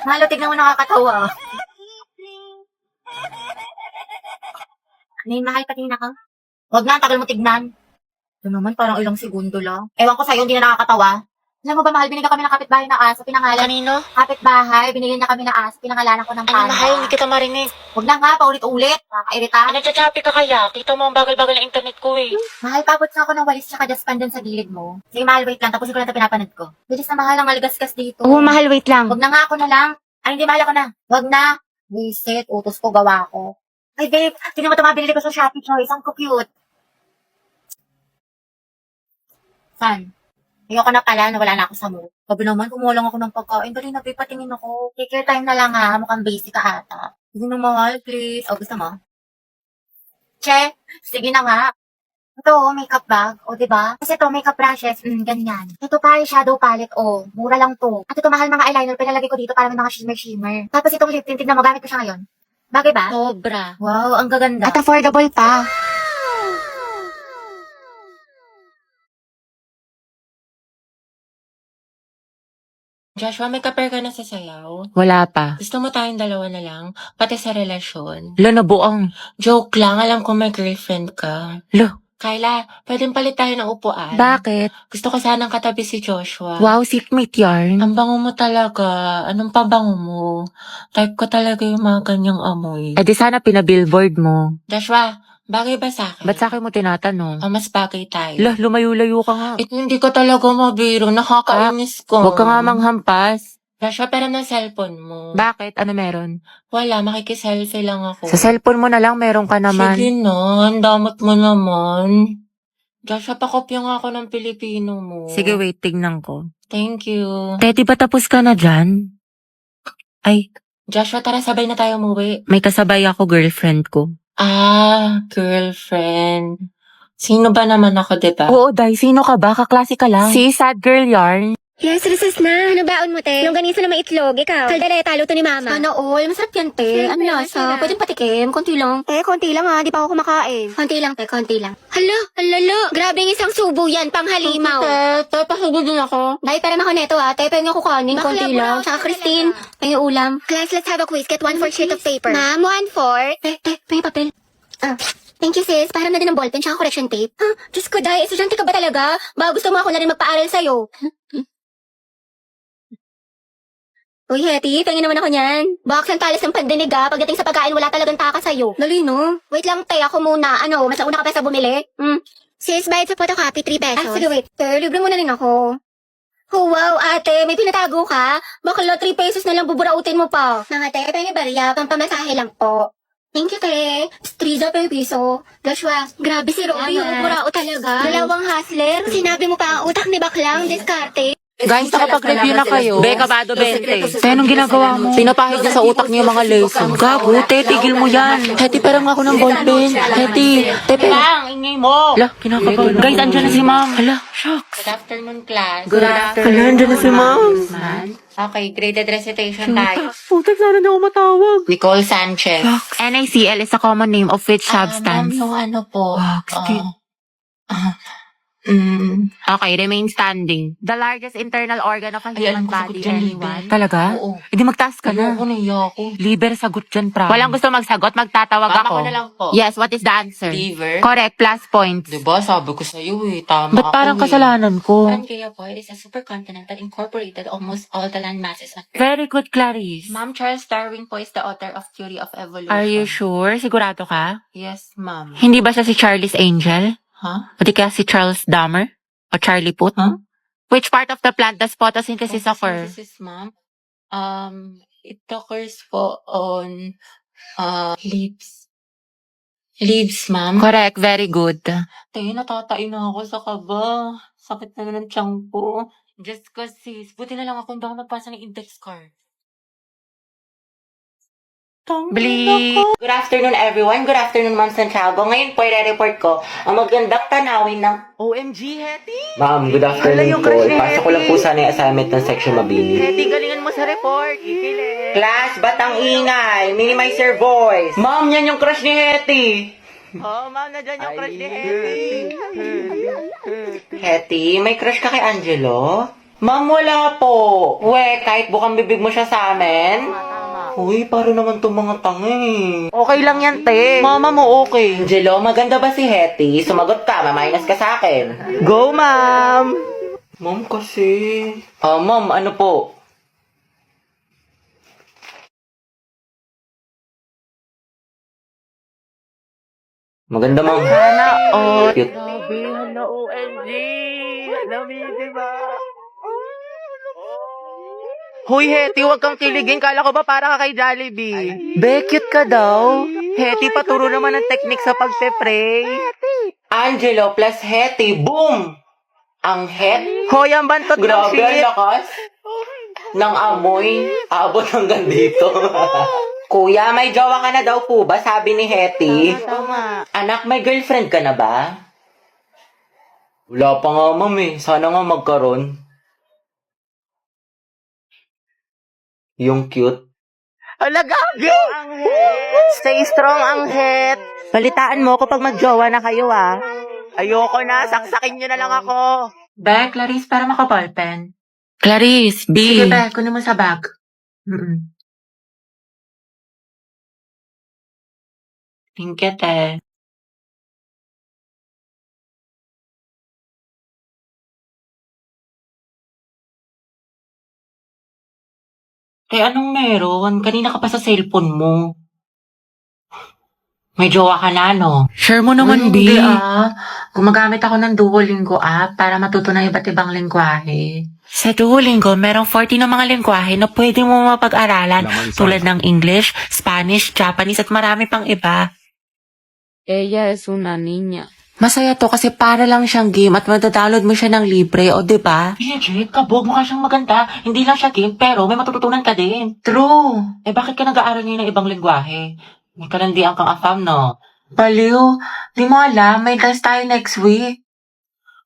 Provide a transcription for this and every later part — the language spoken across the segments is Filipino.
Mahal, tignan mo nakakatawa. Ano yun, mahal, patingin ako? Huwag na, ang tagal mo tignan. Ito naman, parang ilang segundo lang. Ewan ko sa'yo, hindi na nakakatawa. Alam mo ba, mahal, binigyan kami ng kapitbahay na aso, pinangalan. Kanino? Kapitbahay, binigyan niya kami ng aso, pinangalanan ko ng Ano, panda. mahal? Hindi kita marinig. Huwag na nga, paulit-ulit. Nakakairita. Ano, chachapi ka kaya? Kita mo ang bagal-bagal ng internet ko eh. Mahal, papot na ako ng walis tsaka dustpan dun sa gilid mo. Sige, mahal, wait lang. Tapusin ko lang ito pinapanood ko. Bilis na, mahal, ang maligasgas dito. Oo, mahal, wait lang. Huwag na nga, ako na lang. Ay, hindi, mahal, ako na. Huwag na. Visit, utos ko, gawa ko. Ay, babe, tingnan mo ito mga binili ko sa Shopee Choice. Ang cute. San? Ayoko na pala, nawala na ako sa mood. Sabi naman, kumuha lang ako ng pagkain. Dali na, babe, patingin ako. Take your time na lang ha. Mukhang basic ka ata. Sige na, mahal, please. O, gusto mo? Che, sige na nga. Ito, makeup bag. O, diba? Kasi ito, makeup brushes. Ganyan. Ito pa, shadow palette. O, mura lang to. At ito, mahal mga eyeliner. Pinalagay ko dito para may mga shimmer-shimmer. Tapos itong lip tint, tignan mo, gamit ko siya ngayon. Bagay ba? Sobra. Wow, ang gaganda. At affordable pa. Joshua, may kapare ka na sa sayaw? Wala pa. Gusto mo tayong dalawa na lang? Pati sa relasyon? Lo, nabuang. Joke lang, alam ko may girlfriend ka. Lo, Kyla, pwedeng palit tayo ng upuan. bakit? Gusto ko sanang katabi si Joshua. Wow, seatmate yarn. Ang bango mo talaga. Anong pabango mo? Type ko talaga yung mga ganyang amoy. Eh di sana pinabillboard mo. Joshua, bagay ba sa akin? Ba't sa akin mo tinatanong? O mas bagay tayo? Lo, lumayo-layo ka nga. Hindi ko talaga mabiro. Nakakainis ko. Huwag ka nga manghampas. Joshua, pero ng cellphone mo. Bakit? Ano meron? Wala, makikiselfie lang ako. Sa cellphone mo na lang, meron ka naman. Sige na, ang damot mo naman. Joshua, pakopya nga ako ng Pilipino mo. Sige, wait, tignan ko. Thank you. Teti, ba tapos ka na dyan? Ay, Joshua, tara sabay na tayo umuwi. may kasabay ako, girlfriend ko. Ah, girlfriend. Sino ba naman ako, diba? Oo, Day, sino ka ba? Kaklase ka lang. Si Sad Girl Yarn. Yes, recess na. Ano baon mo, te? Yung ganisa na may itlog, ikaw. Kaldereta, luto ni mama. Sana all. Masarap yan, te. Ano Siyempre, lasa? masarap. Pwedeng patikim. Konti lang. Konti lang ha. Di pa ako kumakain. Konti lang, te. Konti lang. Hala, alala. Grabe yung isang subo yan, pang halimaw. Te, pasugod din ako. Dahil pera ako neto ha. Te, pwede ako kanin, Bakla, konti bro. lang. Tsaka Christine, pwede ulam. Class, let's have a quiz. Get 1/4 sheet of paper. Ma'am, 1/4. Te, pwede papel. Thank you, sis. Para na din ng ballpen tsaka correction tape. Diyos ko, Day. Estudyante ka ba talaga? Ba, gusto mo ako na rin magpaaral sa'yo. Uy, Hetty, pengin naman ako niyan. Box ang talas ng pandinig ha. Pagdating sa pagkain, wala talagang taka sa'yo. Dali, no? Wait lang, te. Ako muna. Ano, mas nauna ka pa sa bumili? Sis, bayad sa photocopy, 3 pesos. Sige, wait. Te, libre mo na rin ako. Oh, wow, ate. May pinatago ka? Bakla 3 pesos na lang buburautin mo pa. Mga te, pengi barya. Pampamasahe lang po. Thank you, te. Striza pa yung piso. Joshua, grabe si Robby. Salamat. Burao talaga. Dalawang hustler. Sinabi mo pa ang utak ni Baklang. Diskarte. Guys, nakapag-review na kayo. Beka, Bado 20. Te, anong ginagawa mo? Pinapahid niya sa utak niya mga lesson. Gago, te, tigil mo yan. Heti, perang ako ng ballpen. Heti, te, Lang, ingay mo! Hala, kinakabahan. Guys, andyan na si ma'am. Hala, shucks. Good afternoon, class. Good afternoon. Hala, andyan na si ma'am. Okay, graded recitation tayo. Putek, sana na ako matawag. Nicole Sanchez. NaCl is a common name of which substance? Ma'am, yung ano po. Okay, remain standing. The largest internal organ of a Ay, alam human ko, sagot body, dyan, anyone? liber. Talaga? Oo. Hindi magtaas ka na. Ayoko, naiya ako. Liber, sagot dyan, promise. Walang gusto magsagot, magtatawag Mama ako. ko na lang po. Yes, what is the answer? Liver. Correct, plus points. Diba, sabi ko sa'yo eh. Tama Ba't parang ako kasalanan ko? Pangea po, it is a supercontinent that incorporated almost all the land masses on Earth. Very good, Clarice. Ma'am, Charles Darwin po is the author of Theory of Evolution. Are you sure? Sigurado ka? Yes, ma'am. Hindi ba siya si Charlie's Angel? Huh? O di kaya si Charles Dahmer? O Charlie Puth? Huh? Which part of the plant does photosynthesis occur? Photosynthesis, ma'am. It occurs po on leaves. Leaves, ma'am. Correct, very good. Tayo, natatain na ako sa kaba. Sakit na ng tiyan ko. Just cause sis, buti na lang ako baka magpasa ng index card. Bli. Good afternoon everyone. Good afternoon Ma'am Santiago. Ngayon po i-report ko ang magandang tanawin ng... OMG, Hetty! Ma'am, good Hala, afternoon yung po. crush ni Ipasa ko lang po sana yung assignment ng section mabini. Hetty, galingan mo sa report. Ikilig. Class, ba't ang ingay? Minimize your voice. Ma'am, yan yung crush ni Hetty. Oh, ma'am, nandiyan yung crush ni Hetty. Hetty, may crush ka kay Angelo? Ma'am, wala po. We, kahit bukang bibig mo siya sa amin. Uy, para naman itong mga tanga eh. Okay lang yan, te. Mama mo okay. Angelo, maganda ba si Hetty? Sumagot ka, maminus ka sa akin. Go, ma'am! Ma'am kasi... ma'am, ano po? Maganda, ma'am. Sana all. Cute. Grabe, hala OMG. Dami, diba? Hoy, Hetty, huwag kang kiligin. Kala ko ba para ka kay Jollibee? Be, cute ka daw. Hetty, paturo naman ng technique sa pagpe-pray. Angelo plus Hetty, boom! Ang het. Hoy, ang bantot ng Grabe, ang shit. lakas. Ng amoy. Abot hanggang dito. Kuya, may jowa ka na daw po ba? Sabi ni Hetty. Tama. Anak, may girlfriend ka na ba? Wala pa nga, ma'am eh. Sana nga magkaroon. Yung cute. Hala, gago! Ang het. Stay strong, ang het. Balitaan mo ko pag magjowa na kayo, ah. Ayoko na, saksakin nyo na lang ako. Be, Clarice, para makaballpen. Clarice, B. Sige, Be, kunin mo sa bag. Thank you, te. Anong meron? Kanina ka pa sa cellphone mo. May jowa ka na, no? Share mo naman, B. Hindi, gumagamit ako ng Duolingo app para matuto ng iba't ibang lengguwahe. Sa Duolingo, merong 40 na mga lengguwahe na pwede mo mapag-aralan tulad ng English, Spanish, Japanese at marami pang iba. Ella es una niña. Masaya to kasi para lang siyang game at madadownload mo siya ng libre, o diba? Legit, kabog, mukha siyang maganda. Hindi lang siya game, pero may matututunan ka din. True. Bakit ka nag-aaral ngayon ng ibang lengguwahe? May kalandian kang afam, no? Baliw, di mo alam, may test tayo next week.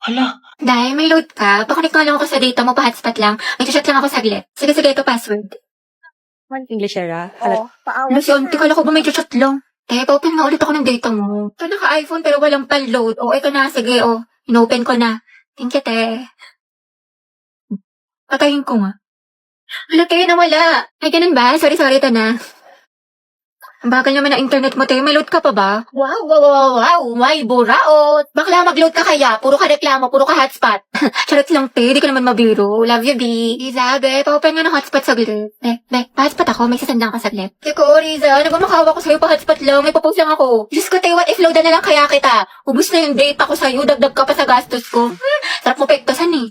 Hala, Dahil may load ka, pakunik nga lang ako sa data mo, pa-hotspot lang. May chat lang ako saglit. Sige, ito password. English era. Lucian, tikala ko ba may chat lang? Pa-open nga ulit ako ng data mo. Ito naka-iPhone pero walang pan-load. Ito na, sige, in-open ko na. Thank you, te. Patayin ko nga. Wala, te, nawala. Ay, ganun ba? Sorry, ito na. Ang bagal naman ng internet mo, te. May load ka pa ba? Wow. May buraot. Bakla, mag-load ka kaya. Puro ka reklamo, puro ka hotspot. Charot lang, te. Di ko naman mabiro. Love you, B. Isabe, pa-open nga ng hotspot saglit. Pa-hotspot ako. May sasandang ka saglit. Teko, Riza. Nagmamakawa ko sa'yo pa-hotspot lang. May papost lang ako. Diyos ko, te. What if load na lang kaya kita? Ubus na yung data ko sa'yo. Dagdag ka pa sa gastos ko. Sarap mo pektosan, eh.